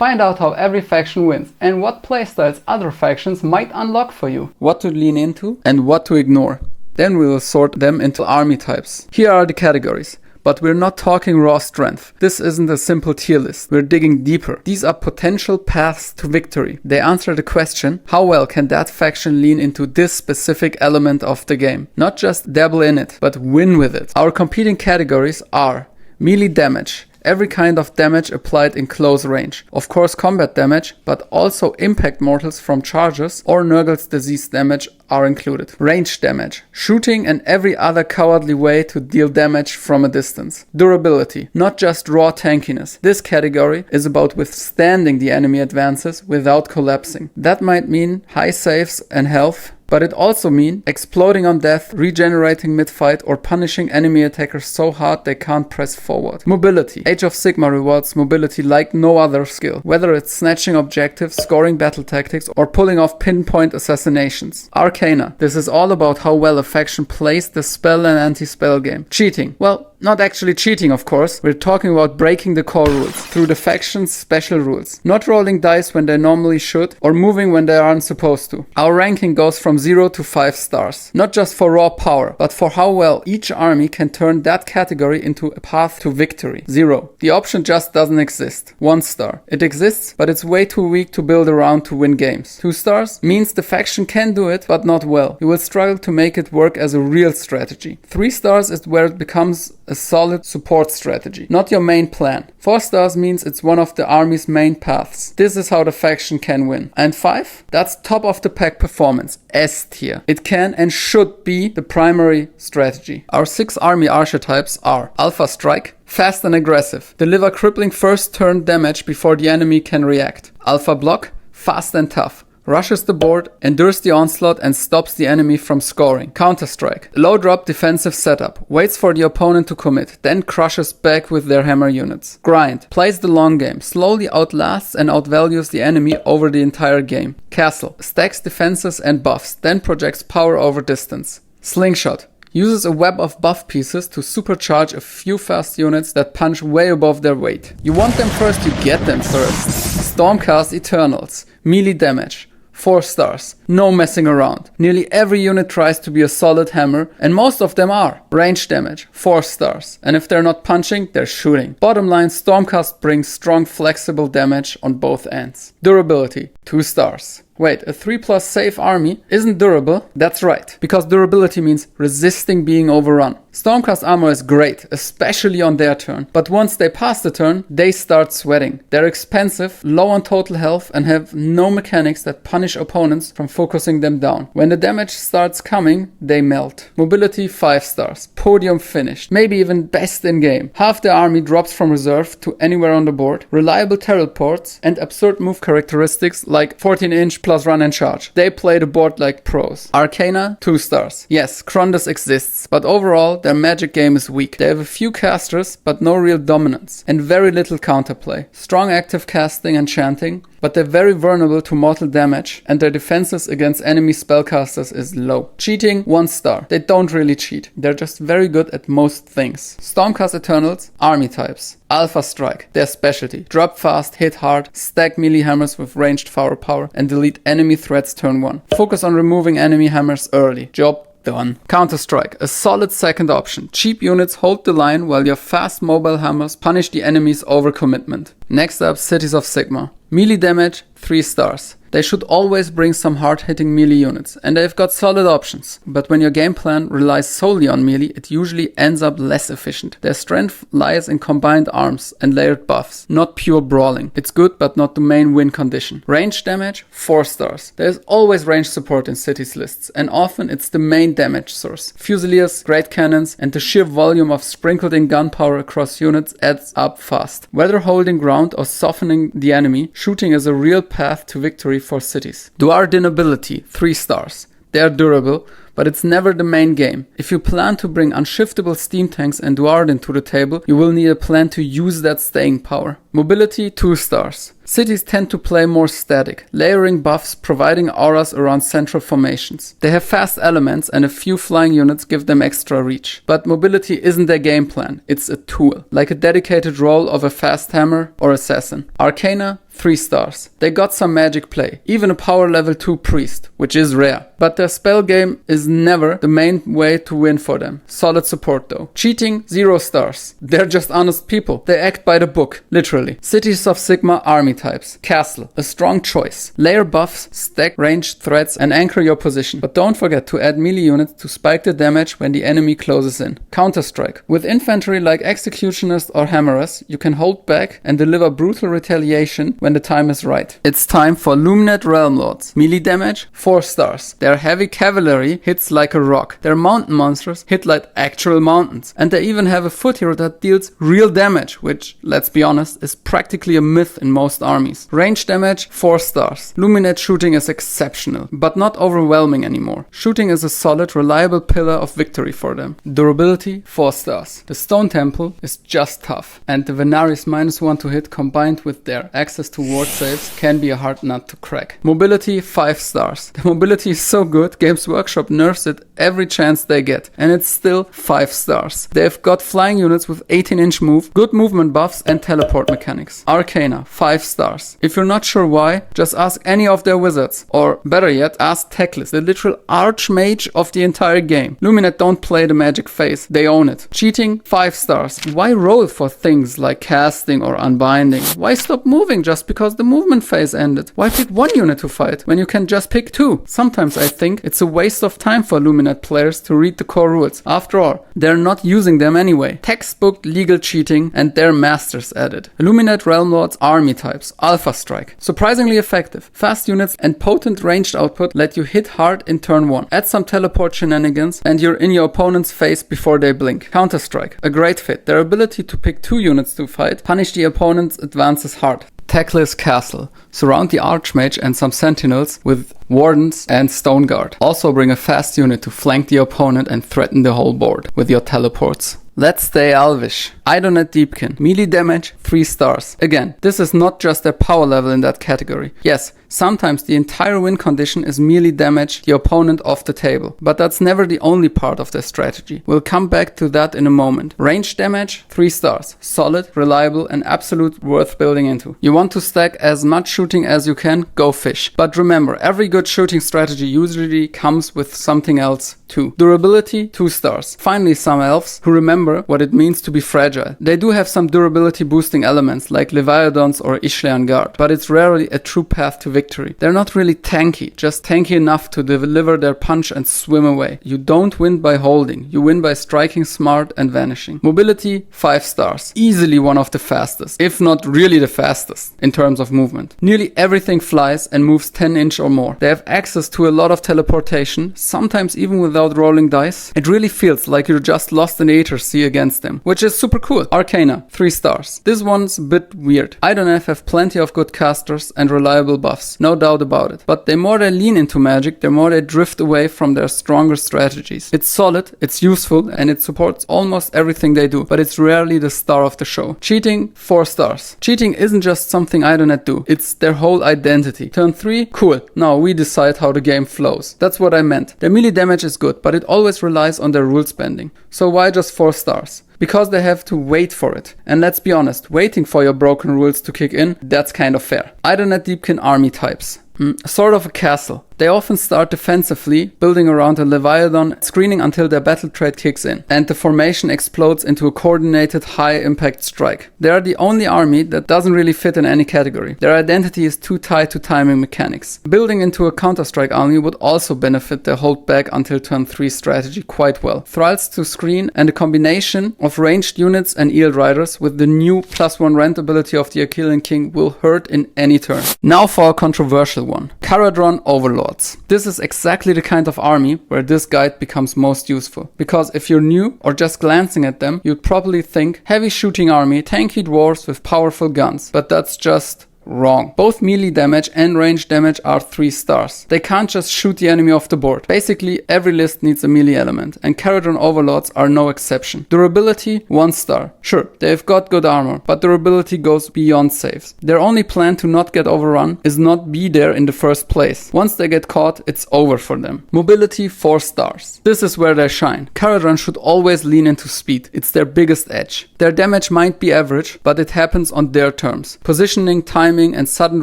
Find out how every faction wins and what playstyles other factions might unlock for you. What to lean into and what to ignore. Then we will sort them into army types. Here are the categories. But we're not talking raw strength. This isn't a simple tier list. We're digging deeper. These are potential paths to victory. They answer the question, how well can that faction lean into this specific element of the game? Not just dabble in it, but win with it. Our competing categories are melee damage. Every kind of damage applied in close range. Of course combat damage, but also impact mortals from charges or Nurgle's disease damage are included. Range damage. Shooting and every other cowardly way to deal damage from a distance. Durability. Not just raw tankiness. This category is about withstanding the enemy advances without collapsing. That might mean high saves and health, but it also means exploding on death, regenerating mid-fight, or punishing enemy attackers so hard they can't press forward. Mobility. Age of Sigmar rewards mobility like no other skill, whether it's snatching objectives, scoring battle tactics, or pulling off pinpoint assassinations. Arcana. This is all about how well a faction plays the spell and anti-spell game. Cheating. Well, not actually cheating, of course. We're talking about breaking the core rules through the faction's special rules. Not rolling dice when they normally should or moving when they aren't supposed to. Our ranking goes from 0 to 5 stars. Not just for raw power, but for how well each army can turn that category into a path to victory. 0. The option just doesn't exist. 1 star. It exists, but it's way too weak to build around to win games. 2 stars means the faction can do it, but not well. You will struggle to make it work as a real strategy. 3 stars is where it becomes a solid support strategy, not your main plan. 4 stars means it's one of the army's main paths. This is how the faction can win. And 5? That's top of the pack performance, S tier. It can and should be the primary strategy. Our 6 army archetypes are Alpha Strike, fast and aggressive, deliver crippling first turn damage before the enemy can react. Alpha Block, fast and tough, rushes the board, endures the onslaught and stops the enemy from scoring. Counter-Strike. Low drop defensive setup. Waits for the opponent to commit, then crushes back with their hammer units. Grind. Plays the long game. Slowly outlasts and outvalues the enemy over the entire game. Castle. Stacks defenses and buffs, then projects power over distance. Slingshot. Uses a web of buff pieces to supercharge a few fast units that punch way above their weight. You want them first, you get them first. Stormcast Eternals. Melee damage. 4 stars. No messing around. Nearly every unit tries to be a solid hammer, and most of them are. Range damage. 4 stars. And if they're not punching, they're shooting. Bottom line, Stormcast brings strong flexible damage on both ends. Durability. 2 stars. Wait, a 3+ safe army isn't durable? That's right, because durability means resisting being overrun. Stormcast armor is great, especially on their turn, but once they pass the turn, they start sweating. They're expensive, low on total health, and have no mechanics that punish opponents from focusing them down. When the damage starts coming, they melt. Mobility 5 stars, podium finished, maybe even best in game. Half the army drops from reserve to anywhere on the board, reliable teleports, and absurd move characteristics like 14-inch plus run and charge. They play the board like pros. Arcana, 2 stars. Yes, Kragnos exists, but overall their magic game is weak. They have a few casters, but no real dominance, and very little counterplay. Strong active casting and chanting, but they're very vulnerable to mortal damage, and their defenses against enemy spellcasters is low. Cheating, 1 star. They don't really cheat. They're just very good at most things. Stormcast Eternals, army types. Alpha Strike, their specialty. Drop fast, hit hard, stack melee hammers with ranged firepower, and delete enemy threats turn 1. Focus on removing enemy hammers early. Job done. Counter-Strike, a solid second option. Cheap units hold the line while your fast mobile hammers punish the enemy's overcommitment. Next up, Cities of Sigmar. Melee damage, 3 stars. They should always bring some hard-hitting melee units, and they've got solid options. But when your game plan relies solely on melee, it usually ends up less efficient. Their strength lies in combined arms and layered buffs, not pure brawling. It's good, but not the main win condition. Range damage, 4 stars. There's always range support in cities lists, and often it's the main damage source. Fusiliers, great cannons, and the sheer volume of sprinkled in gunpowder across units adds up fast. Whether holding ground or softening the enemy, shooting is a real path to victory for cities. Duardin ability, 3 stars. They are durable, but it's never the main game. If you plan to bring unshiftable steam tanks and Duardin to the table, you will need a plan to use that staying power. Mobility, 2 stars. Cities tend to play more static, layering buffs, providing auras around central formations. They have fast elements and a few flying units give them extra reach. But mobility isn't their game plan, it's a tool, like a dedicated role of a fast hammer or assassin. Arcana, 3 stars. They got some magic play, even a power level 2 priest, which is rare. But their spell game is never the main way to win for them. Solid support though. Cheating, 0 stars. They're just honest people. They act by the book, literally. Cities of Sigmar army types. Castle, a strong choice. Layer buffs, stack ranged threats and anchor your position. But don't forget to add melee units to spike the damage when the enemy closes in. Counter-strike. With infantry like executioners or hammerers, you can hold back and deliver brutal retaliation when the time is right. It's time for Lumineth Realmlords. Melee damage, 4 stars. Their heavy cavalry hits like a rock. Their mountain monsters hit like actual mountains. And they even have a foot hero that deals real damage, which, let's be honest, is practically a myth in most armies. Range damage, 4 stars. Lumineth shooting is exceptional, but not overwhelming anymore. Shooting is a solid, reliable pillar of victory for them. Durability, 4 stars. The Stone Temple is just tough. And the Venaris -1 to hit combined with their access to ward saves can be a hard nut to crack. Mobility, 5 stars. The mobility is so good, Games Workshop nerfs it every chance they get, and it's still 5 stars. They've got flying units with 18-inch move, good movement buffs and teleport mechanics. Arcana, 5 stars. If you're not sure why, just ask any of their wizards, or better yet, ask Teclis, the literal archmage of the entire game. Lumineth don't play the magic phase, they own it. Cheating, 5 stars. Why roll for things like casting or unbinding? Why stop moving just because the movement phase ended? Why pick 1 unit to fight when you can just pick 2? Sometimes I think it's a waste of time for Lumineth players to read the core rules. After all, they're not using them anyway. Textbook legal cheating and they're masters at it. Lumineth Realmlords army types. Alpha Strike. Surprisingly effective. Fast units and potent ranged output let you hit hard in turn 1. Add some teleport shenanigans and you're in your opponent's face before they blink. Counter Strike. A great fit. Their ability to pick 2 units to fight punish the opponent's advances hard. Teclis Castle. Surround the Archmage and some sentinels with wardens and stone guard. Also bring a fast unit to flank the opponent and threaten the whole board with your teleports. Let's stay Elvish. Idoneth Deepkin. Melee damage, 3 stars. Again, this is not just their power level in that category. Yes, sometimes the entire win condition is merely damage the opponent off the table. But that's never the only part of their strategy. We'll come back to that in a moment. Range damage, 3 stars. Solid, reliable and absolute worth building into. You want to stack as much shooting as you can, go fish. But remember, every good shooting strategy usually comes with something else too. Durability, 2 stars. Finally, some elves who remember what it means to be fragile. They do have some durability boosting elements like Leviathans or Ishlean Guard, but it's rarely a true path to victory. They're not really tanky, just tanky enough to deliver their punch and swim away. You don't win by holding, you win by striking smart and vanishing. Mobility, 5 stars. Easily one of the fastest, if not really the fastest, in terms of movement. Nearly everything flies and moves 10 inch or more. They have access to a lot of teleportation, sometimes even without rolling dice. It really feels like you're just lost in the Aether Sea against them, which is super cool. Arcana, 3 stars. This one's a bit weird. Idoneth have plenty of good casters and reliable buffs, no doubt about it. But the more they lean into magic, the more they drift away from their stronger strategies. It's solid, it's useful, and it supports almost everything they do, but it's rarely the star of the show. Cheating, 4 stars. Cheating isn't just something Idoneth do, it's their whole identity. Turn 3, cool. Now we decide how the game flows. That's what I meant. Their melee damage is good, but it always relies on their rule spending. So why just 4 stars? Because they have to wait for it. And let's be honest, waiting for your broken rules to kick in, that's kind of fair. Idoneth Deepkin army types. Sort of a castle. They often start defensively, building around a Leviathan, screening until their battle trait kicks in, and the formation explodes into a coordinated high-impact strike. They are the only army that doesn't really fit in any category. Their identity is too tied to timing mechanics. Building into a counter-strike army would also benefit their hold back until turn 3 strategy quite well. Thralls to screen and a combination of ranged units and Eel Riders with the new +1 rend ability of the Achillean King will hurt in any turn. Now for a controversial one. Kharadron Overlords. This is exactly the kind of army where this guide becomes most useful. Because if you're new or just glancing at them, you'd probably think heavy shooting army, tanky dwarves with powerful guns. But that's just Wrong. Both melee damage and range damage are 3 stars. They can't just shoot the enemy off the board. Basically, every list needs a melee element, and Kharadron Overlords are no exception. Durability, 1 star. Sure, they've got good armor, but durability goes beyond saves. Their only plan to not get overrun is not be there in the first place. Once they get caught, it's over for them. Mobility, 4 stars. This is where they shine. Kharadron should always lean into speed. It's their biggest edge. Their damage might be average, but it happens on their terms. Positioning, timing, and sudden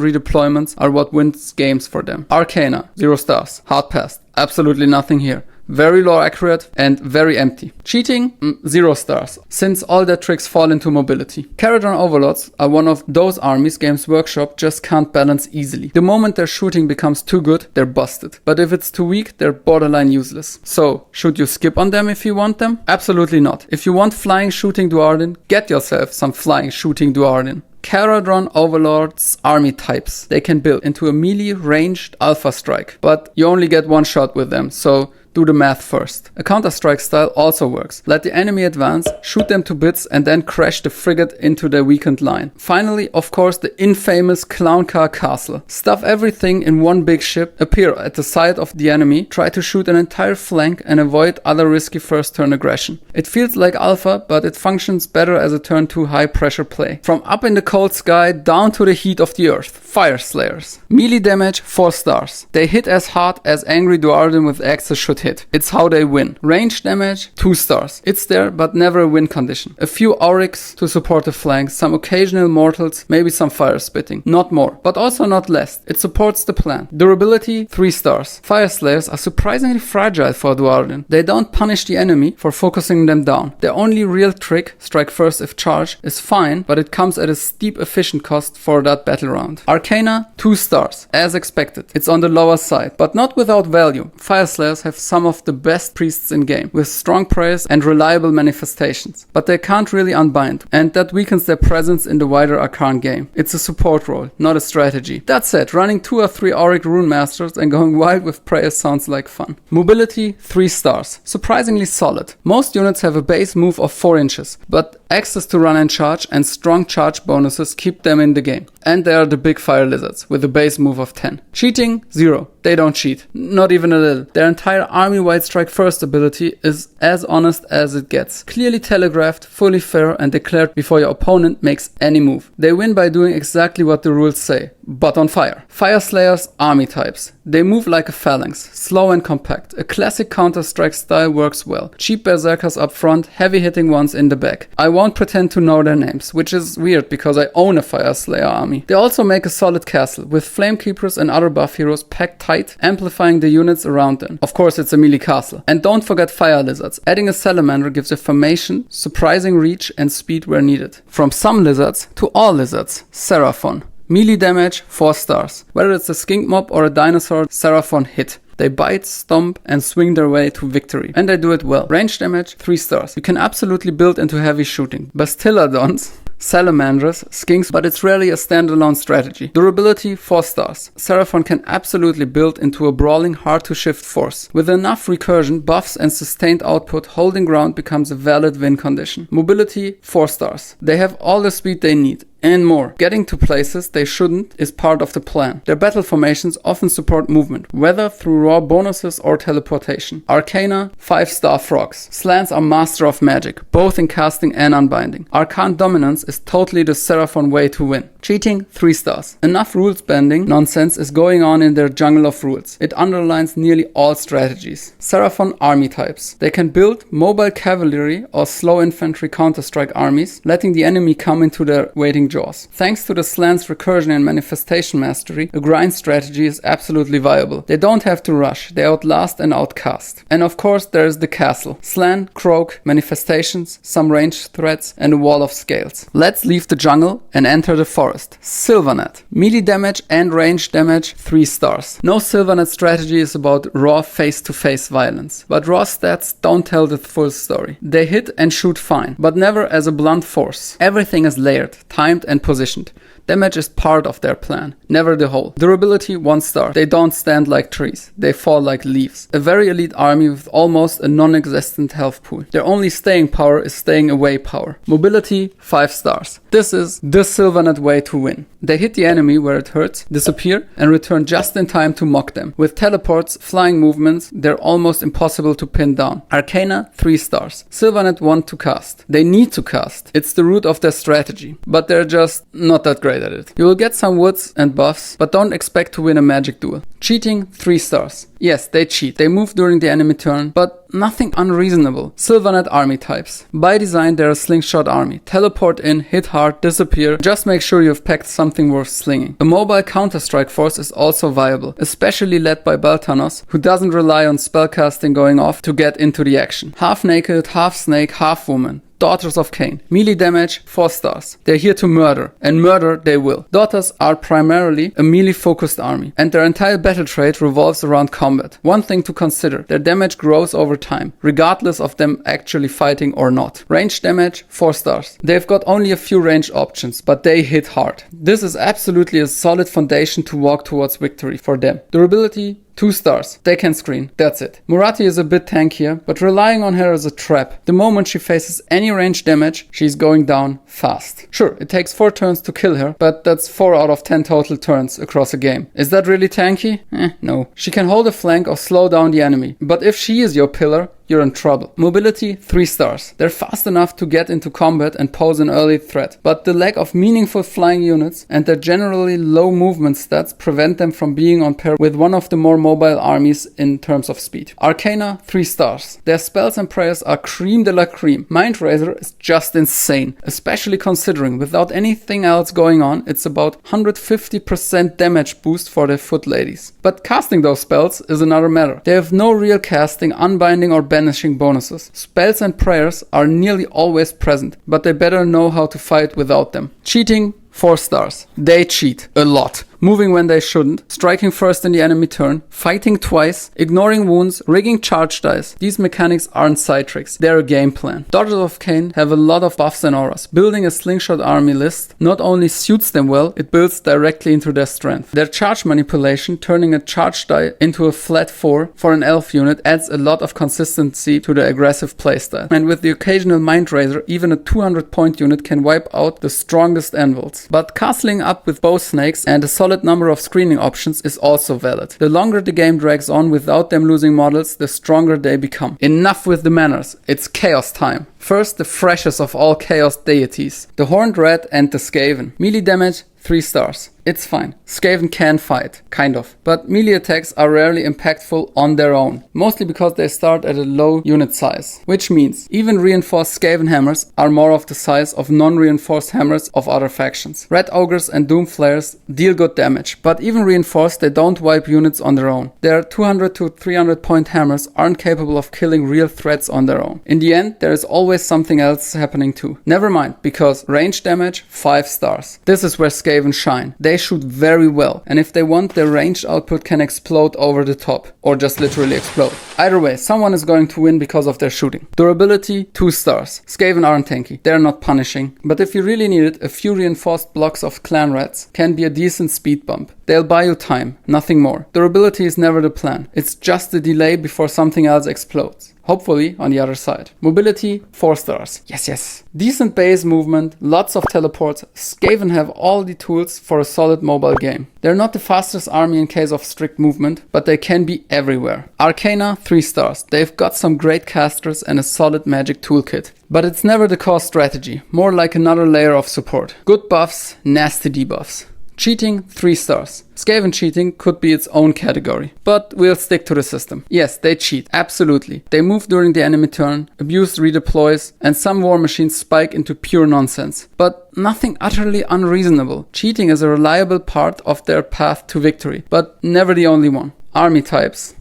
redeployments are what wins games for them. Arcana, 0 stars. Hard passed. Absolutely nothing here. Very low accurate and very empty. Cheating, 0 stars, since all their tricks fall into mobility. Kharadron Overlords are one of those armies Games Workshop just can't balance easily. The moment their shooting becomes too good, they're busted. But if it's too weak, they're borderline useless. So, should you skip on them if you want them? Absolutely not. If you want flying shooting Duardin, get yourself some flying shooting Duardin. Kharadron Overlords army types. They can build into a melee ranged alpha strike, but you only get one shot with them, so do the math first. A counter-strike style also works. Let the enemy advance, shoot them to bits, and then crash the frigate into their weakened line. Finally, of course, the infamous clown car castle. Stuff everything in one big ship, appear at the side of the enemy, try to shoot an entire flank, and avoid other risky first turn aggression. It feels like alpha, but it functions better as a turn 2 high pressure play. From up in the cold sky down to the heat of the earth. Fyreslayers. Melee damage, 4 stars. They hit as hard as angry Duardin with axes should hit. It's how they win. Range damage, 2 stars. It's there, but never a win condition. A few aurics to support the flanks, some occasional mortals, maybe some fire spitting. Not more, but also not less. It supports the plan. Durability, 3 stars. Fyreslayers are surprisingly fragile for Duardin. They don't punish the enemy for focusing them down. Their only real trick, strike first if charged, is fine, but it comes at a steep efficient cost for that battle round. Arcana, 2 stars. As expected. It's on the lower side, but not without value. Fyreslayers have some of the best priests in game, with strong prayers and reliable manifestations. But they can't really unbind, and that weakens their presence in the wider Arcane game. It's a support role, not a strategy. That said, running 2 or 3 Auric Rune Masters and going wild with prayers sounds like fun. Mobility, 3 stars. Surprisingly solid. Most units have a base move of 4 inches, but access to run and charge and strong charge bonuses keep them in the game. And they are the big fire lizards, with a base move of 10. Cheating, 0. They don't cheat. Not even a little. Their entire army-wide strike first ability is as honest as it gets. Clearly telegraphed, fully fair, and declared before your opponent makes any move. They win by doing exactly what the rules say, but on fire. Fyreslayers army types. They move like a phalanx, slow and compact. A classic counter-strike style works well. Cheap berserkers up front, heavy hitting ones in the back. I won't pretend to know their names, which is weird because I own a Fyreslayer army. They also make a solid castle, with Flamekeepers and other buff heroes packed tight, amplifying the units around them. Of course it's a melee castle. And don't forget fire lizards. Adding a salamander gives a formation, surprising reach and speed where needed. From some lizards to all lizards. Seraphon. Melee damage, 4 stars. Whether it's a skink mob or a dinosaur, Seraphon hit. They bite, stomp, and swing their way to victory. And they do it well. Range damage, 3 stars. You can absolutely build into heavy shooting. Bastiladons, salamanders, skinks, but it's rarely a standalone strategy. Durability, 4 stars. Seraphon can absolutely build into a brawling, hard-to-shift force. With enough recursion, buffs, and sustained output, holding ground becomes a valid win condition. Mobility, 4 stars. They have all the speed they need. And more. Getting to places they shouldn't is part of the plan. Their battle formations often support movement, whether through raw bonuses or teleportation. Arcana, 5-star frogs. Slants are master of magic, both in casting and unbinding. Arcane dominance is totally the Seraphon way to win. Cheating, 3 stars. Enough rules bending nonsense is going on in their jungle of rules. It underlines nearly all strategies. Seraphon army types. They can build mobile cavalry or slow infantry counter-strike armies, letting the enemy come into their waiting jaws. Thanks to the slant's recursion and manifestation mastery, a grind strategy is absolutely viable. They don't have to rush, they outlast and outcast. And of course there is the castle. Slant, croak, manifestations, some ranged threats, and a wall of scales. Let's leave the jungle and enter the forest. Sylvaneth. Melee damage and range damage, 3 stars. No Sylvaneth strategy is about raw face-to-face violence, but raw stats don't tell the full story. They hit and shoot fine, but never as a blunt force. Everything is layered, timed and positioned. Damage is part of their plan, never the whole. Durability 1 star. They don't stand like trees, they fall like leaves. A very elite army with almost a non-existent health pool. Their only staying power is staying away power. Mobility 5 stars. This is the Sylvaneth way to win. They hit the enemy where it hurts, disappear, and return just in time to mock them. With teleports, flying movements, they're almost impossible to pin down. Arcana 3 stars. Sylvaneth want to cast. They need to cast. It's the root of their strategy, but they're just not that great at it. You will get some woods and buffs, but don't expect to win a magic duel. Cheating 3 stars. Yes, they cheat. They move during the enemy turn, but nothing unreasonable. Sylvaneth army types. By design, they're a slingshot army. Teleport in, hit hard, disappear. Just make sure you've packed something worth slinging. A mobile counter-strike force is also viable, especially led by Baltanos, who doesn't rely on spellcasting going off to get into the action. Half naked, half snake, half woman. Daughters of Khaine. Melee damage 4 stars. They're here to murder, and murder they will. Daughters are primarily a melee focused army, and their entire battle trait revolves around combat. One thing to consider, their damage grows over time, regardless of them actually fighting or not. Range damage 4 stars. They've got only a few range options, but they hit hard. This is absolutely a solid foundation to walk towards victory for them. Durability 2 stars. They can screen. That's it. Murati is a bit tankier, but relying on her is a trap. The moment she faces any range damage, she's going down fast. Sure, it takes 4 turns to kill her, but that's 4 out of 10 total turns across a game. Is that really tanky? No. She can hold a flank or slow down the enemy, but if she is your pillar, you're in trouble. Mobility 3 stars. They're fast enough to get into combat and pose an early threat, but the lack of meaningful flying units and their generally low movement stats prevent them from being on par with one of the more mobile armies in terms of speed. Arcana 3 stars. Their spells and prayers are cream de la cream. Mind Razor is just insane, especially considering without anything else going on, it's about 150% damage boost for their foot ladies. But casting those spells is another matter. They have no real casting, unbinding or banishing bonuses. Spells and prayers are nearly always present, but they better know how to fight without them. Cheating 4 stars. They cheat a lot. Moving when they shouldn't, striking first in the enemy turn, fighting twice, ignoring wounds, rigging charge dice. These mechanics aren't side tricks, they're a game plan. Daughters of Khaine have a lot of buffs and auras. Building a slingshot army list not only suits them well, it builds directly into their strength. Their charge manipulation, turning a charge die into a flat 4 for an elf unit, adds a lot of consistency to the aggressive playstyle. And with the occasional Mind Razor, even a 200 point unit can wipe out the strongest anvils. But castling up with bow snakes and a solid number of screening options is also valid. The longer the game drags on without them losing models, the stronger they become. Enough with the manners, it's chaos time. First, the freshest of all chaos deities, the Horned Rat and the Skaven. Melee damage 3 stars. It's fine. Skaven can fight, kind of. But melee attacks are rarely impactful on their own, mostly because they start at a low unit size. Which means even reinforced Skaven hammers are more of the size of non-reinforced hammers of other factions. Red Ogres and Doom Flayers deal good damage, but even reinforced they don't wipe units on their own. Their 200 to 300 point hammers aren't capable of killing real threats on their own. In the end, there is always something else happening too. Never mind, because range damage 5 stars. This is where Skaven shine. They shoot very well, and if they want, their ranged output can explode over the top, or just literally explode. Either way, someone is going to win because of their shooting. Durability 2 stars. Skaven aren't tanky, they're not punishing, but if you really need it, a few reinforced blocks of clan rats can be a decent speed bump. They'll buy you time, nothing more. Durability is never the plan, it's just the delay before something else explodes. Hopefully on the other side. Mobility 4 stars. Yes. Decent base movement, lots of teleports. Skaven have all the tools for a solid mobile game. They're not the fastest army in case of strict movement, but they can be everywhere. Arcana 3 stars. They've got some great casters and a solid magic toolkit. But it's never the core strategy, more like another layer of support. Good buffs, nasty debuffs. Cheating 3 stars. Skaven cheating could be its own category, but we'll stick to the system. Yes, they cheat, absolutely. They move during the enemy turn, abuse redeploys, and some war machines spike into pure nonsense. But nothing utterly unreasonable. Cheating is a reliable part of their path to victory, but never the only one. Army types.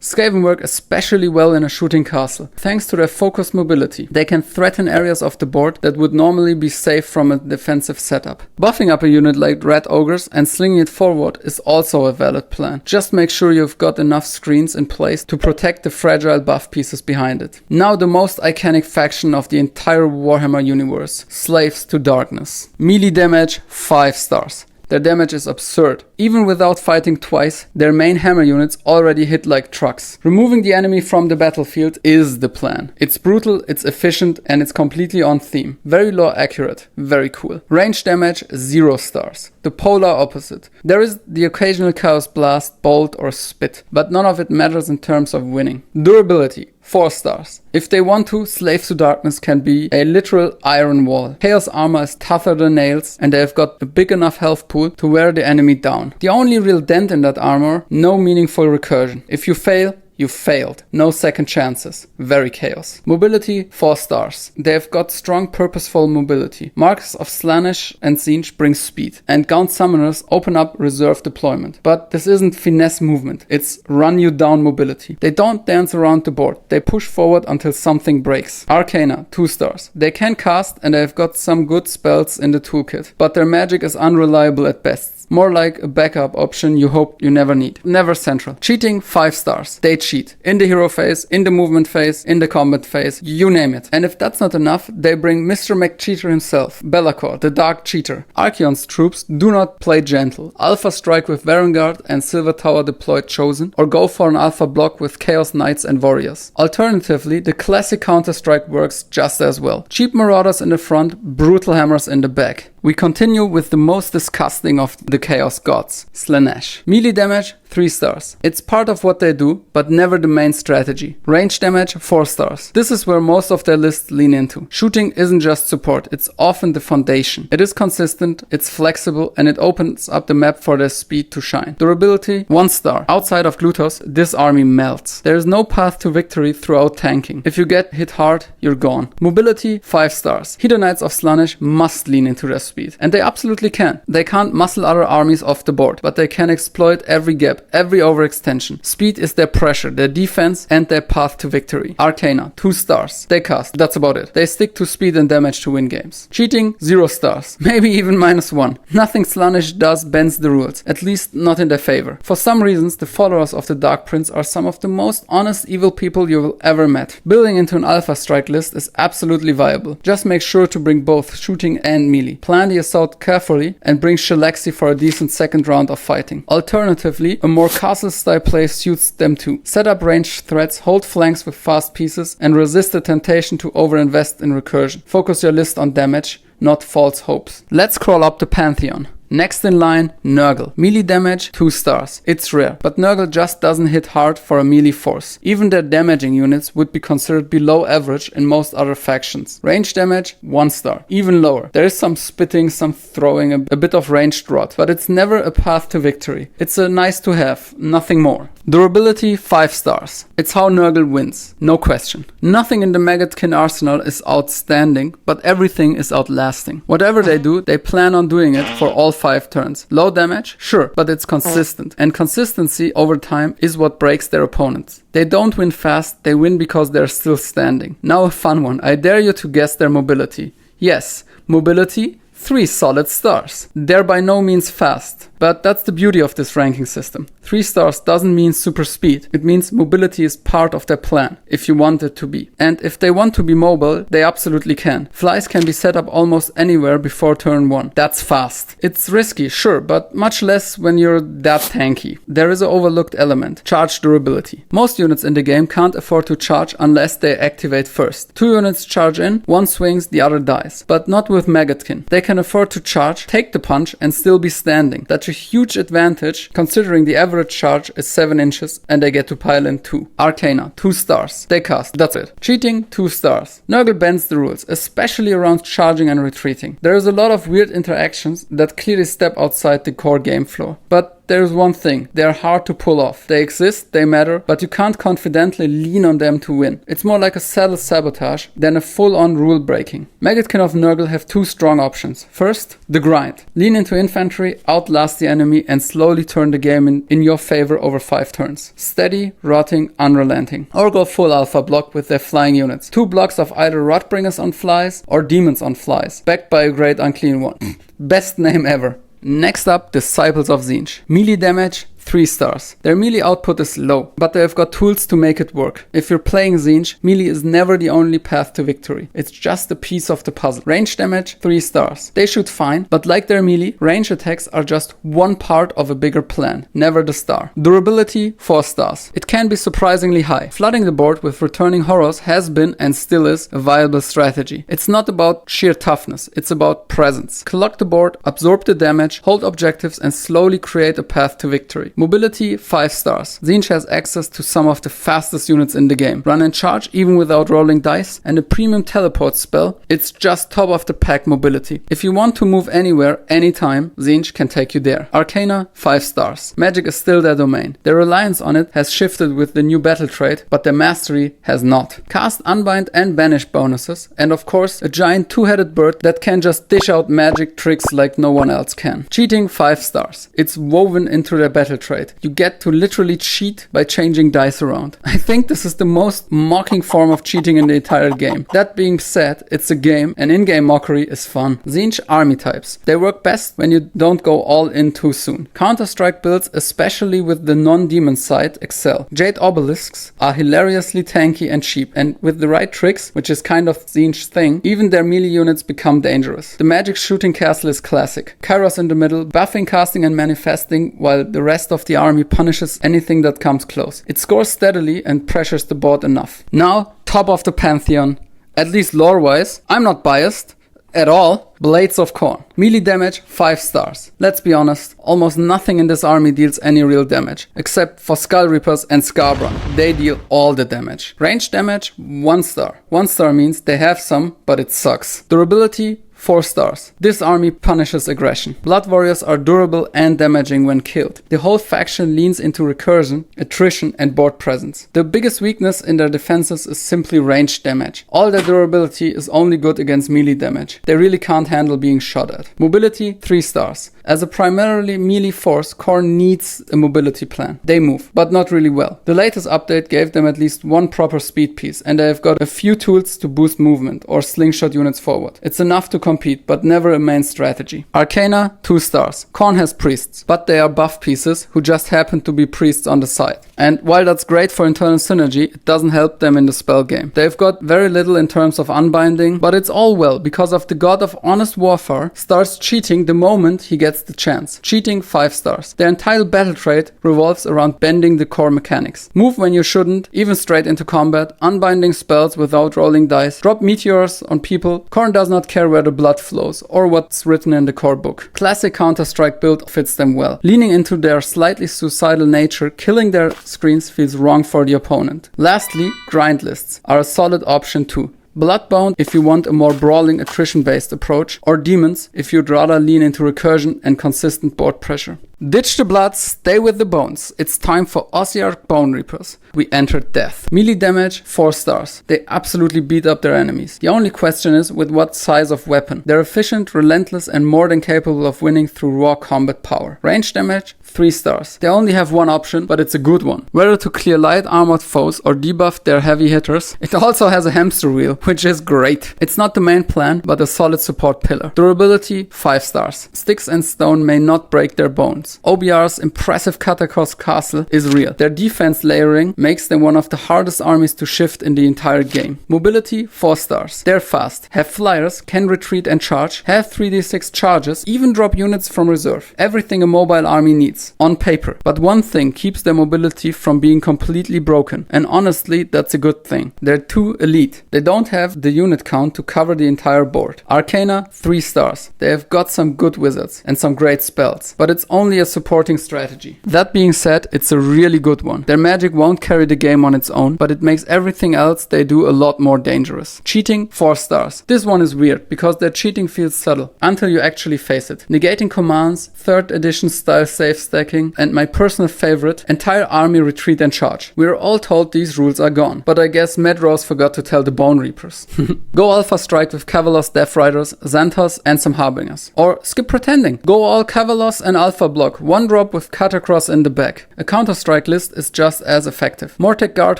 Skaven work especially well in a shooting castle, thanks to their focused mobility. They can threaten areas of the board that would normally be safe from a defensive setup. Buffing up a unit like Red Ogres and slinging it forward is also a valid plan. Just make sure you've got enough screens in place to protect the fragile buff pieces behind it. Now the most iconic faction of the entire Warhammer universe, Slaves to Darkness. Melee damage 5 stars. Their damage is absurd. Even without fighting twice, their main hammer units already hit like trucks. Removing the enemy from the battlefield is the plan. It's brutal, it's efficient, and it's completely on theme. Very low accurate, very cool. Range damage 0 stars. The polar opposite. There is the occasional Chaos Blast, Bolt, or Spit, but none of it matters in terms of winning. Durability 4 stars. If they want to, Slaves to Darkness can be a literal iron wall. Chaos armor is tougher than nails, and they have got a big enough health pool to wear the enemy down. The only real dent in that armor, no meaningful recursion. If you fail, you failed. No second chances. Very chaos. Mobility 4 stars. They've got strong purposeful mobility. Marks of Slaanesh and Tzeentch bring speed, and Gaunt Summoners open up reserve deployment. But this isn't finesse movement, it's run you down mobility. They don't dance around the board, they push forward until something breaks. Arcana 2 stars. They can cast and they've got some good spells in the toolkit, but their magic is unreliable at best. More like a backup option you hope you never need. Never central. Cheating 5 stars. They cheat. In the hero phase, in the movement phase, in the combat phase, you name it. And if that's not enough, they bring Mr. McCheater himself, Be'lakor, the Dark Cheater. Archaon's troops do not play gentle. Alpha strike with Varangard and Silver Tower deployed Chosen, or go for an alpha block with Chaos Knights and Warriors. Alternatively, the classic Counter-Strike works just as well. Cheap Marauders in the front, brutal hammers in the back. We continue with the most disgusting of the Chaos Gods, Slaanesh. Melee damage 3 stars. It's part of what they do, but never the main strategy. Range damage 4 stars. This is where most of their lists lean into. Shooting isn't just support, it's often the foundation. It is consistent, it's flexible, and it opens up the map for their speed to shine. Durability 1 star. Outside of Glutos, this army melts. There is no path to victory throughout tanking. If you get hit hard, you're gone. Mobility 5 stars. Hedonites of Slaanesh must lean into their speed, and they absolutely can. They can't muscle other armies off the board, but they can exploit every gap, every overextension. Speed is their pressure, their defense, and their path to victory. Arcana 2 stars. They cast, that's about it. They stick to speed and damage to win games. Cheating 0 stars. Maybe even -1. Nothing Slaanesh does bends the rules, at least not in their favor. For some reasons, the followers of the Dark Prince are some of the most honest evil people you will ever met. Building into an alpha strike list is absolutely viable. Just make sure to bring both shooting and melee. Plan the assault carefully and bring Shalaxi for a decent second round of fighting. Alternatively, a more castle style play suits them too. Set up ranged threats, hold flanks with fast pieces, and resist the temptation to overinvest in recursion. Focus your list on damage, not false hopes. Let's crawl up the Pantheon. Next in line, Nurgle. Melee damage 2 stars. It's rare, but Nurgle just doesn't hit hard for a melee force. Even their damaging units would be considered below average in most other factions. Range damage 1 star. Even lower. There is some spitting, some throwing, a bit of ranged rot, but it's never a path to victory. It's a nice to have, nothing more. Durability 5 stars. It's how Nurgle wins, no question. Nothing in the Maggotkin arsenal is outstanding, but everything is outlasting. Whatever they do, they plan on doing it for all 5 turns. Low damage? Sure, but it's consistent. And consistency over time is what breaks their opponents. They don't win fast, they win because they're still standing. Now a fun one. I dare you to guess their mobility. Yes, mobility 3 solid stars. They're by no means fast, but that's the beauty of this ranking system. 3 stars doesn't mean super speed. It means mobility is part of their plan, if you want it to be. And if they want to be mobile, they absolutely can. Flies can be set up almost anywhere before turn 1. That's fast. It's risky, sure, but much less when you're that tanky. There is an overlooked element, charge durability. Most units in the game can't afford to charge unless they activate first. 2 units charge in, one swings, the other dies. But not with Maggotkin. They can afford to charge, take the punch, and still be standing. That's a huge advantage considering the average charge is 7 inches and they get to pile in 2. Arcana 2 stars. They cast, that's it. Cheating 2 stars. Nurgle bends the rules, especially around charging and retreating. There is a lot of weird interactions that clearly step outside the core game flow, but there's one thing. They're hard to pull off. They exist, they matter, but you can't confidently lean on them to win. It's more like a subtle sabotage than a full-on rule breaking. Maggotkin of Nurgle have two strong options. First, the grind. Lean into infantry, outlast the enemy, and slowly turn the game in your favor over 5 turns. Steady, rotting, unrelenting. Or go full alpha block with their flying units. 2 blocks of either Rotbringers on flies or Demons on flies, backed by a great unclean one. Best name ever. Next up, Disciples of Tzeentch. Melee damage, 3 stars. Their melee output is low, but they have got tools to make it work. If you're playing Tzeentch, melee is never the only path to victory. It's just a piece of the puzzle. Range damage, 3 stars. They shoot fine, but like their melee, range attacks are just one part of a bigger plan, never the star. Durability, 4 stars. It can be surprisingly high. Flooding the board with returning horrors has been and still is a viable strategy. It's not about sheer toughness, it's about presence. Clog the board, absorb the damage, hold objectives, and slowly create a path to victory. Mobility, 5 stars. Tzeentch has access to some of the fastest units in the game. Run and charge even without rolling dice, and a premium teleport spell. It's just top of the pack mobility. If you want to move anywhere, anytime, Tzeentch can take you there. Arcana, 5 stars. Magic is still their domain. Their reliance on it has shifted with the new battle trait, but their mastery has not. Cast, unbind and banish bonuses, and of course a giant 2-headed bird that can just dish out magic tricks like no one else can. Cheating, 5 stars. It's woven into their battle trait. You get to literally cheat by changing dice around. I think this is the most mocking form of cheating in the entire game. That being said, it's a game, and in-game mockery is fun. Tzeentch army types. They work best when you don't go all in too soon. Counter-Strike builds, especially with the non-demon side, excel. Jade obelisks are hilariously tanky and cheap, and with the right tricks, which is kind of Tzeentch's thing, even their melee units become dangerous. The magic shooting castle is classic. Kairos in the middle, buffing, casting and manifesting, while the rest of the army punishes anything that comes close. It scores steadily and pressures the board enough. Now, top of the pantheon, at least lore-wise, I'm not biased at all, Blades of Khorne. Melee damage, 5 stars. Let's be honest, almost nothing in this army deals any real damage, except for Skull Reapers and Scarbron. They deal all the damage. Range damage, 1 star. 1 star means they have some, but it sucks. Durability, 4 stars. This army punishes aggression. Blood warriors are durable and damaging when killed. The whole faction leans into recursion, attrition and board presence. The biggest weakness in their defenses is simply range damage. All their durability is only good against melee damage. They really can't handle being shot at. Mobility, 3 stars. As a primarily melee force, Khorne needs a mobility plan. They move, but not really well. The latest update gave them at least one proper speed piece, and they have got a few tools to boost movement or slingshot units forward. It's enough to compete, but never a main strategy. Arcana, 2 stars. Khorne has priests, but they are buff pieces who just happen to be priests on the side. And while that's great for internal synergy, it doesn't help them in the spell game. They've got very little in terms of unbinding, but it's all well because of the god of honest warfare starts cheating the moment he gets the chance. Cheating, 5 stars. Their entire battle trait revolves around bending the core mechanics. Move when you shouldn't, even straight into combat, unbinding spells without rolling dice, drop meteors on people. Khorne does not care where the blood flows or what's written in the core book. Classic Counter-Strike build fits them well. Leaning into their slightly suicidal nature, killing their screens feels wrong for the opponent. Lastly, grind lists are a solid option too. Bloodbound if you want a more brawling attrition-based approach, or Demons if you'd rather lean into recursion and consistent board pressure. Ditch the blood, stay with the bones. It's time for Ossiarch Bonereapers. We entered death. Melee damage, 4 stars. They absolutely beat up their enemies. The only question is with what size of weapon. They're efficient, relentless and more than capable of winning through raw combat power. Range damage, 3 stars. They only have one option, but it's a good one. Whether to clear light armored foes or debuff their heavy hitters. It also has a hamster wheel, which is great. It's not the main plan, but a solid support pillar. Durability, 5 stars. Sticks and stone may not break their bones. OBR's impressive cut across castle is real. Their defense layering makes them one of the hardest armies to shift in the entire game. Mobility, 4 stars. They're fast, have flyers, can retreat and charge, have 3d6 charges, even drop units from reserve. Everything a mobile army needs, on paper. But one thing keeps their mobility from being completely broken, and honestly, that's a good thing. They're too elite. They don't have the unit count to cover the entire board. Arcana, 3 stars. They have got some good wizards and some great spells, but it's only only a supporting strategy. That being said, it's a really good one. Their magic won't carry the game on its own, but it makes everything else they do a lot more dangerous. Cheating, 4 stars. This one is weird, because their cheating feels subtle, until you actually face it. Negating commands, 3rd edition style safe stacking, and my personal favorite, entire army retreat and charge. We are all told these rules are gone, but I guess Medros forgot to tell the Bonereapers. Go Alpha Strike with Kavalos Death Riders, Xanthos, and some Harbingers. Or skip pretending. Go all Kavalos and Alpha block, 1 drop with Catacross in the back. A counter-strike list is just as effective. Mortec Guard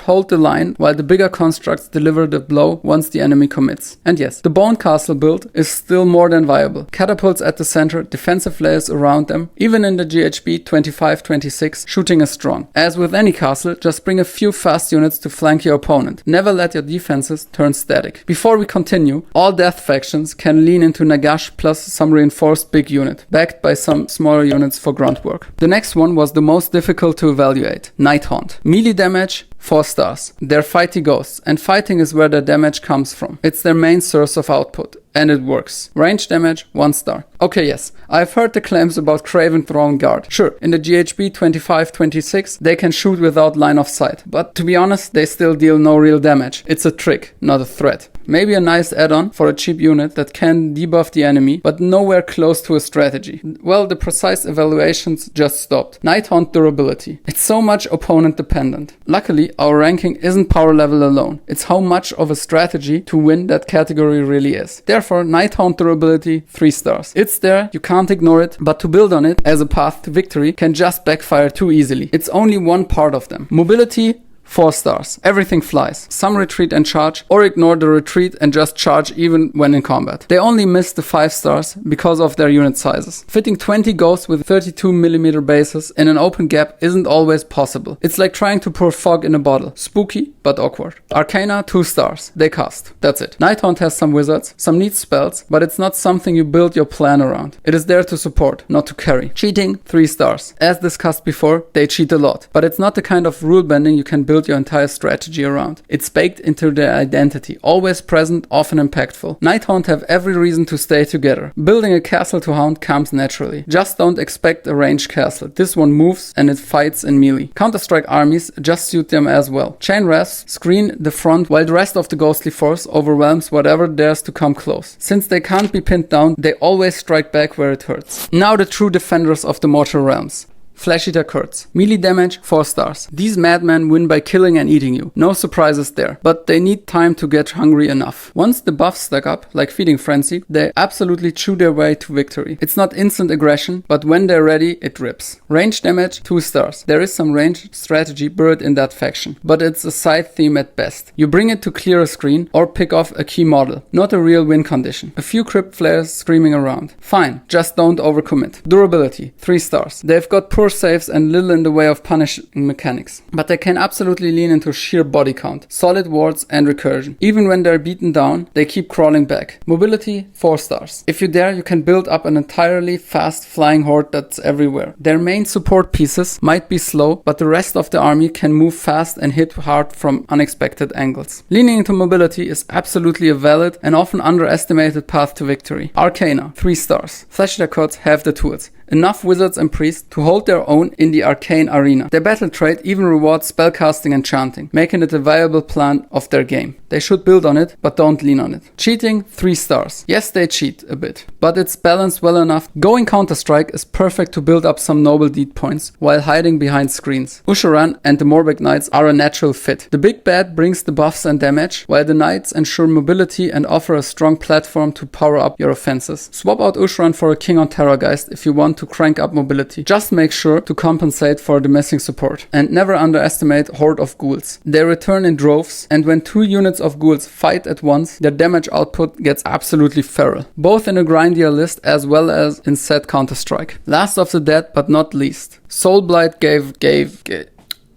hold the line, while the bigger constructs deliver the blow once the enemy commits. And yes, the Bone Castle build is still more than viable. Catapults at the center, defensive layers around them. Even in the GHB 25-26, shooting is strong. As with any castle, just bring a few fast units to flank your opponent. Never let your defenses turn static. Before we continue, all death factions can lean into Nagash plus some reinforced big unit, backed by some smaller units for grunt work. The next one was the most difficult to evaluate. Nighthaunt. Melee damage, 4 stars. They're fighty ghosts, and fighting is where their damage comes from. It's their main source of output, and it works. Range damage, 1 star. Okay, yes, I've heard the claims about Craven Throne Guard. Sure, in the GHB 25-26, they can shoot without line of sight, but to be honest, they still deal no real damage. It's a trick, not a threat. Maybe a nice add-on for a cheap unit that can debuff the enemy, but nowhere close to a strategy. Well, the precise evaluations just stopped. Nighthaunt durability. It's so much opponent dependent. Luckily, our ranking isn't power level alone. It's how much of a strategy to win that category really is. Therefore, Nighthaunt durability, 3 stars. It's there, you can't ignore it, but to build on it as a path to victory can just backfire too easily. It's only one part of them. Mobility, 4 stars. Everything flies. Some retreat and charge, or ignore the retreat and just charge even when in combat. They only miss the 5 stars because of their unit sizes. Fitting 20 ghosts with 32mm bases in an open gap isn't always possible. It's like trying to pour fog in a bottle. Spooky, but awkward. Arcana, 2 stars. They cast. That's it. Nighthaunt has some wizards, some neat spells, but it's not something you build your plan around. It is there to support, not to carry. Cheating, 3 stars. As discussed before, they cheat a lot, but it's not the kind of rule bending you can build your entire strategy around. It's baked into their identity, always present, often impactful. Nighthaunt have every reason to stay together. Building a castle to hound comes naturally. Just don't expect a ranged castle. This one moves and it fights in melee. Counter-strike armies just suit them as well. Chain rafts screen the front while the rest of the ghostly force overwhelms whatever dares to come close. Since they can't be pinned down, they always strike back where it hurts. Now the true defenders of the mortal realms. Flesh Eater Kurtz. Melee damage, 4 stars. These madmen win by killing and eating you. No surprises there. But they need time to get hungry enough. Once the buffs stack up, like Feeding Frenzy, they absolutely chew their way to victory. It's not instant aggression, but when they're ready, it rips. Range damage, 2 stars. There is some range strategy buried in that faction, but it's a side theme at best. You bring it to clear a screen or pick off a key model. Not a real win condition. A few crypt flares screaming around. Fine, just don't overcommit. Durability, 3 stars. They've got poor saves and little in the way of punishing mechanics, but they can absolutely lean into sheer body count, solid wards and recursion. Even when they're beaten down, they keep crawling back. Mobility, 4 stars. If you dare, you can build up an entirely fast flying horde that's everywhere. Their main support pieces might be slow, but the rest of the army can move fast and hit hard from unexpected angles. Leaning into mobility is absolutely a valid and often underestimated path to victory. Arcana, 3 stars. Flesh Eater Kurtz have the tools. Enough wizards and priests to hold their own in the arcane arena. Their battle trait even rewards spellcasting and chanting, making it a viable plan of their game. They should build on it, but don't lean on it. Cheating, 3 stars. Yes, they cheat a bit, but it's balanced well enough. Going Counter-Strike is perfect to build up some noble deed points while hiding behind screens. Usharan and the Morbeg Knights are a natural fit. The big bad brings the buffs and damage, while the Knights ensure mobility and offer a strong platform to power up your offenses. Swap out Usharan for a King on Terrorgeist if you want to crank up mobility. Just make sure to compensate for the missing support. And never underestimate Horde of Ghouls. They return in droves, and when 2 units of ghouls fight at once, their damage output gets absolutely feral. Both in a grindier list as well as in set Counter-Strike. Last of the dead, but not least. Soulblight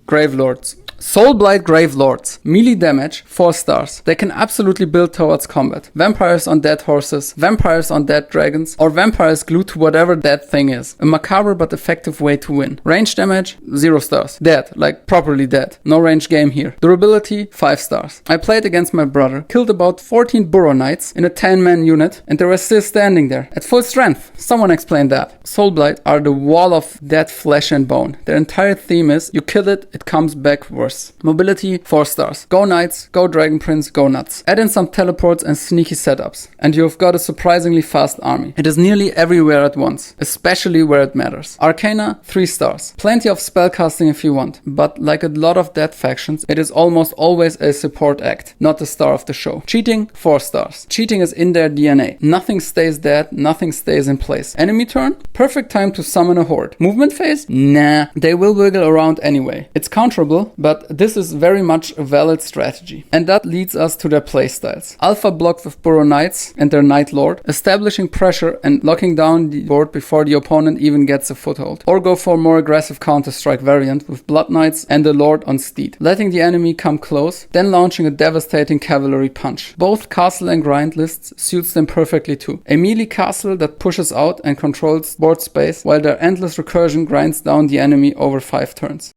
Gravelords. Soulblight Gravelords. Melee damage, 4 stars. They can absolutely build towards combat. Vampires on dead horses, vampires on dead dragons, or vampires glued to whatever that thing is. A macabre but effective way to win. Range damage, 0 stars. Dead, like properly dead. No range game here. Durability, 5 stars. I played against my brother, killed about 14 Burrow Knights in a 10-man unit, and they were still standing there, at full strength. Someone explain that. Soulblight are the wall of dead flesh and bone. Their entire theme is, you kill it, it comes back worse. Mobility, 4 stars. Go Knights, go Dragon Prince, go nuts. Add in some teleports and sneaky setups, and you've got a surprisingly fast army. It is nearly everywhere at once, especially where it matters. Arcana, 3 stars. Plenty of spellcasting if you want, but like a lot of dead factions, it is almost always a support act, not the star of the show. Cheating, 4 stars. Cheating is in their DNA. Nothing stays dead, nothing stays in place. Enemy turn? Perfect time to summon a horde. Movement phase? Nah, they will wiggle around anyway. It's counterable, but this is very much a valid strategy. And that leads us to their playstyles. Alpha block with Burrow Knights and their Night Lord, establishing pressure and locking down the board before the opponent even gets a foothold. Or go for a more aggressive Counter-Strike variant with Blood Knights and the Lord on Steed, letting the enemy come close, then launching a devastating cavalry punch. Both castle and grind lists suits them perfectly too. A melee castle that pushes out and controls board space, while their endless recursion grinds down the enemy over 5 turns.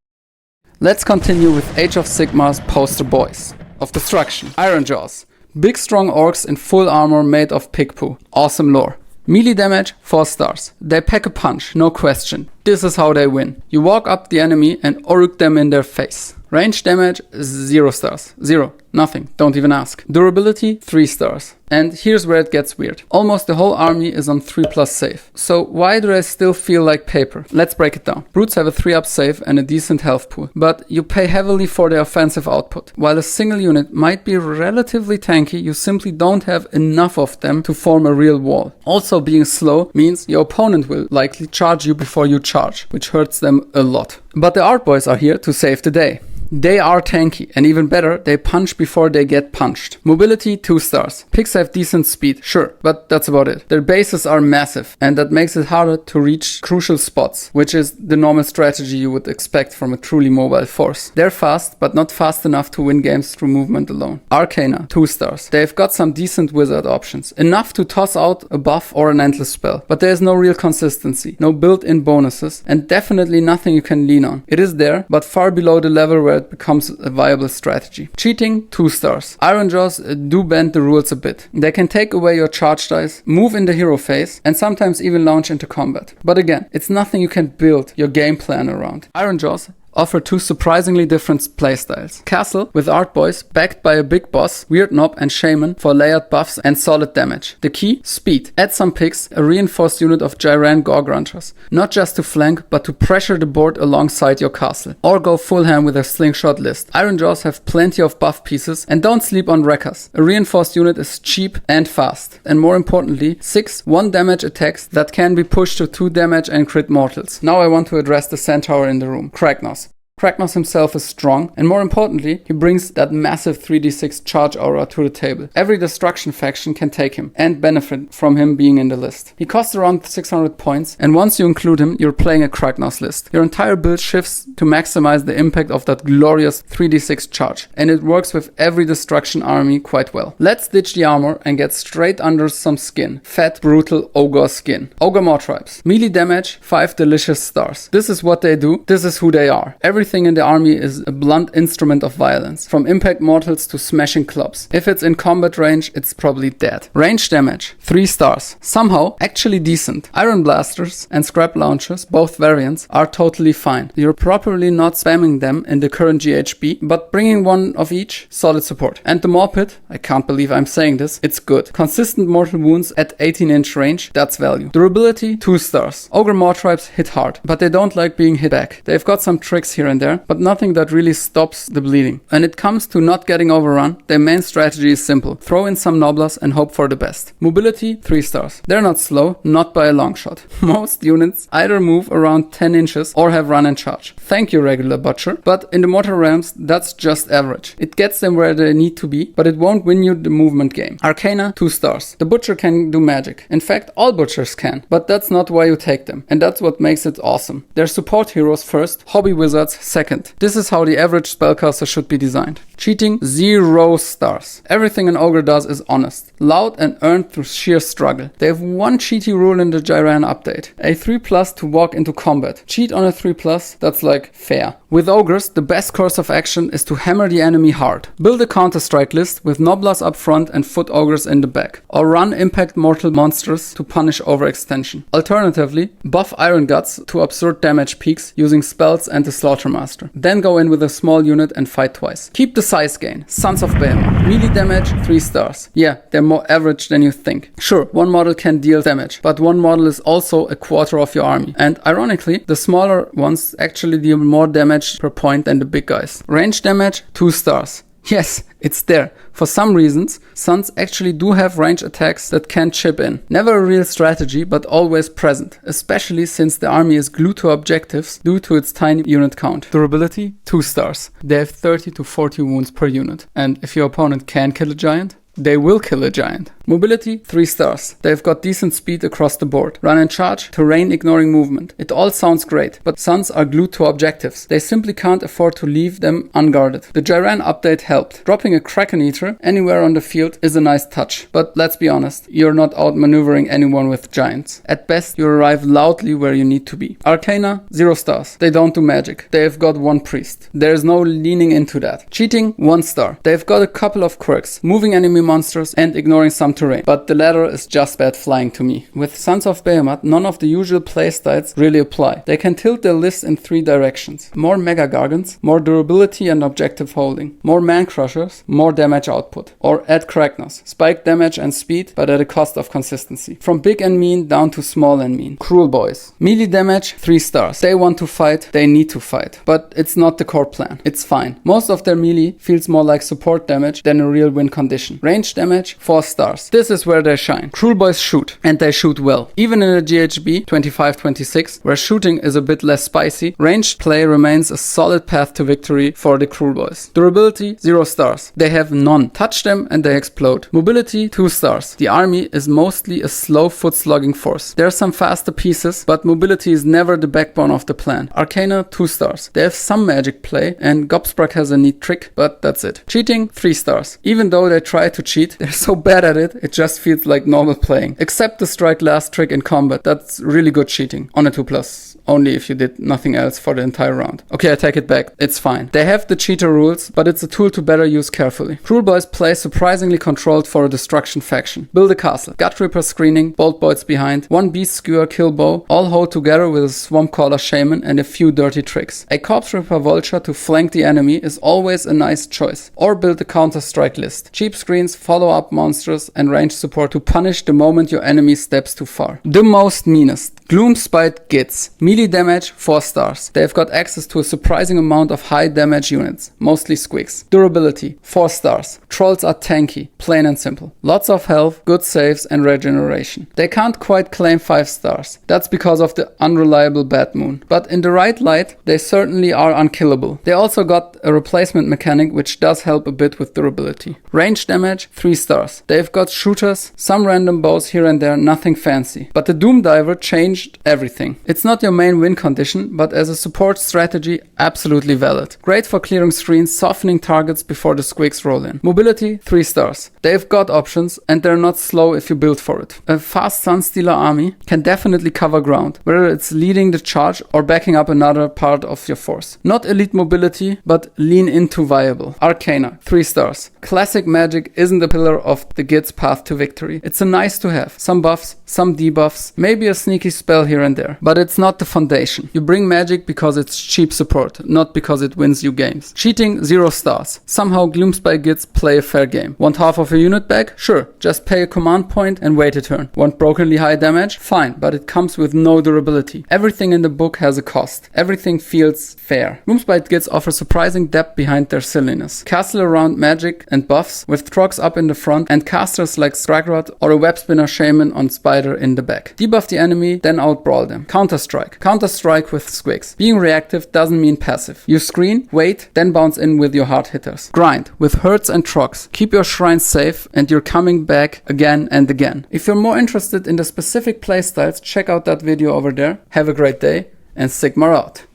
Let's continue with Age of Sigmar's poster boys. Of destruction, Ironjaws. Big strong orcs in full armor made of pig poo. Awesome lore. Melee damage, 4 stars. They pack a punch, no question. This is how they win. You walk up the enemy and orc them in their face. Range damage, 0 stars. 0. Nothing. Don't even ask. Durability, 3 stars. And here's where it gets weird. Almost the whole army is on 3+ save. So why do I still feel like paper? Let's break it down. Brutes have a 3+ save and a decent health pool, but you pay heavily for their offensive output. While a single unit might be relatively tanky, you simply don't have enough of them to form a real wall. Also, being slow means your opponent will likely charge you before you charge, which hurts them a lot. But the art boys are here to save the day. They are tanky, and even better, they punch before they get punched. Mobility, 2 stars. Pigs have decent speed, sure, but that's about it. Their bases are massive, and that makes it harder to reach crucial spots, which is the normal strategy you would expect from a truly mobile force. They're fast, but not fast enough to win games through movement alone. Arcana, 2 stars. They've got some decent wizard options, enough to toss out a buff or an endless spell, but there's no real consistency, no built-in bonuses, and definitely nothing you can lean on. It is there, but far below the level where it becomes a viable strategy. Cheating, 2 stars. Ironjaws do bend the rules a bit. They can take away your charge dice, move in the hero phase, and sometimes even launch into combat. But again, it's nothing you can build your game plan around. Ironjaws offer 2 surprisingly different playstyles. Castle with art boys backed by a big boss, weird knob and shaman for layered buffs and solid damage. The key? Speed. Add some pigs, a reinforced unit of Gyran Gorgrunters. Not just to flank, but to pressure the board alongside your castle. Or go full ham with a slingshot list. Ironjaws have plenty of buff pieces, and don't sleep on wreckers. A reinforced unit is cheap and fast. And more importantly, 6 1 damage attacks that can be pushed to 2 damage and crit mortals. Now I want to address the centaur in the room, Kragnos. Kragnos himself is strong, and more importantly, he brings that massive 3d6 charge aura to the table. Every destruction faction can take him, and benefit from him being in the list. He costs around 600 points, and once you include him, you're playing a Kragnos list. Your entire build shifts to maximize the impact of that glorious 3d6 charge, and it works with every destruction army quite well. Let's ditch the armor and get straight under some skin. Fat, brutal ogre skin. Ogor Mawtribes. Melee damage, 5 delicious stars. This is what they do, this is who they are. Everything in the army is a blunt instrument of violence, from impact mortals to smashing clubs. If it's in combat range, it's probably dead. Range damage, 3 stars. Somehow, actually decent. Iron blasters and scrap launchers, both variants, are totally fine. You're probably not spamming them in the current GHB, but bringing one of each, solid support. And the Maw Pit, I can't believe I'm saying this, it's good. Consistent mortal wounds at 18-inch range, that's value. Durability, 2 stars. Ogor Mawtribes hit hard, but they don't like being hit back. They've got some tricks here and there, but nothing that really stops the bleeding. When it comes to not getting overrun, their main strategy is simple. Throw in some nobblers and hope for the best. Mobility, 3 stars. They're not slow, not by a long shot. Most units either move around 10 inches or have run and charge. Thank you, regular butcher, but in the mortal realms, that's just average. It gets them where they need to be, but it won't win you the movement game. Arcana, 2 stars. The butcher can do magic. In fact, all butchers can, but that's not why you take them, and that's what makes it awesome. They're support heroes first, hobby wizards Second, this is how the average spellcaster should be designed. Cheating, 0 stars. Everything an ogre does is honest, loud and earned through sheer struggle. They have one cheaty rule in the Jiran update. A 3+ to walk into combat. Cheat on a 3+, that's like fair. With ogres, the best course of action is to hammer the enemy hard. Build a counter-strike list with Nobblers up front and foot ogres in the back. Or run impact mortal monsters to punish overextension. Alternatively, buff Iron Guts to absurd damage peaks using spells and the Slaughtermaster. Then go in with a small unit and fight twice. Keep the size gain. Sons of Behemat. Melee damage, 3 stars. Yeah, they're more average than you think. Sure, one model can deal damage, but one model is also a quarter of your army. And ironically, the smaller ones actually deal more damage per point than the big guys. Range damage, 2 stars. Yes, it's there. For some reasons, Sons actually do have range attacks that can chip in. Never a real strategy, but always present, especially since the army is glued to objectives due to its tiny unit count. Durability, 2 stars. They have 30 to 40 wounds per unit. And if your opponent can kill a giant, they will kill a giant. Mobility, 3 stars. They've got decent speed across the board. Run and charge, terrain ignoring movement. It all sounds great, but Sons are glued to objectives. They simply can't afford to leave them unguarded. The Jiran update helped. Dropping a Kraken Eater anywhere on the field is a nice touch, but let's be honest, you're not outmaneuvering anyone with giants. At best, you arrive loudly where you need to be. Arcana, 0 stars. They don't do magic. They've got 1 priest. There's no leaning into that. Cheating, 1 star. They've got a couple of quirks. Moving enemy monsters and ignoring some terrain, but the latter is just bad flying to me. With Sons of Behemat, none of the usual playstyles really apply. They can tilt their list in 3 directions. More Mega Gargants, more durability and objective holding, more Man Crushers, more damage output. Or add Kragnos, spike damage and speed, but at a cost of consistency. From big and mean down to small and mean. Kruleboyz. Melee damage, 3 stars. They want to fight, they need to fight. But it's not the core plan. It's fine. Most of their melee feels more like support damage than a real win condition. Range damage, 4 stars. This is where they shine. Kruleboyz shoot, and they shoot well. Even in a GHB 25-26, where shooting is a bit less spicy, ranged play remains a solid path to victory for the Kruleboyz. Durability, 0 stars. They have none. Touch them and they explode. Mobility, 2 stars. The army is mostly a slow foot slogging force. There are some faster pieces, but mobility is never the backbone of the plan. Arcana, 2 stars. They have some magic play, and Gobsprak has a neat trick, but that's it. Cheating, 3 stars. Even though they try to cheat, they're so bad at it, it just feels like normal playing. Except the strike last trick in combat, that's really good cheating. On a 2+, only if you did nothing else for the entire round. Okay, I take it back, it's fine. They have the cheater rules, but it's a tool to better use carefully. Kruleboyz play surprisingly controlled for a destruction faction. Build a castle, Gut Reaper screening, Bolt Boys behind, 1 Beast Skewer kill bow, all hold together with a Swamp Caller Shaman and a few dirty tricks. A Corpse Ripper Vulture to flank the enemy is always a nice choice. Or build a counter-strike list. Cheap screens, follow-up monsters and range support to punish the moment your enemy steps too far. The most meanest. Gloomspite Gitz. Melee damage, 4 stars. They've got access to a surprising amount of high damage units, mostly squigs. Durability, 4 stars. Trolls are tanky, plain and simple. Lots of health, good saves and regeneration. They can't quite claim 5 stars. That's because of the unreliable Bad Moon. But in the right light, they certainly are unkillable. They also got a replacement mechanic which does help a bit with durability. Range damage, 3 stars. They've got shooters, some random bows here and there, nothing fancy. But the Doom Diver changed everything. It's not your main win condition, but as a support strategy, absolutely valid. Great for clearing screens, softening targets before the squigs roll in. Mobility, 3 stars. They've got options, and they're not slow if you build for it. A fast Sunstealer army can definitely cover ground, whether it's leading the charge or backing up another part of your force. Not elite mobility, but lean into viable. Arcana, 3 stars. Classic magic isn't a pillar of the Gitz path to victory. It's a nice to have. Some buffs, some debuffs, maybe a sneaky spell here and there. But it's not the foundation. You bring magic because it's cheap support, not because it wins you games. Cheating, 0 stars. Somehow Gloomspite Gitz play a fair game. Want half of a unit back? Sure, just pay a command point and wait a turn. Want brokenly high damage? Fine, but it comes with no durability. Everything in the book has a cost. Everything feels fair. Gloomspite Gitz offer surprising depth behind their silliness. Castle around magic and buffs, with Trogs up in the front and casters like Skagrod or a Web Spinner Shaman on Spider in the back. Debuff the enemy, then outbrawl them. Counter-strike. Counter-strike with squigs. Being reactive doesn't mean passive. You screen, wait, then bounce in with your hard hitters. Grind with herds and Trogs. Keep your shrines safe and you're coming back again and again. If you're more interested in the specific playstyles, check out that video over there. Have a great day and Sigmar out.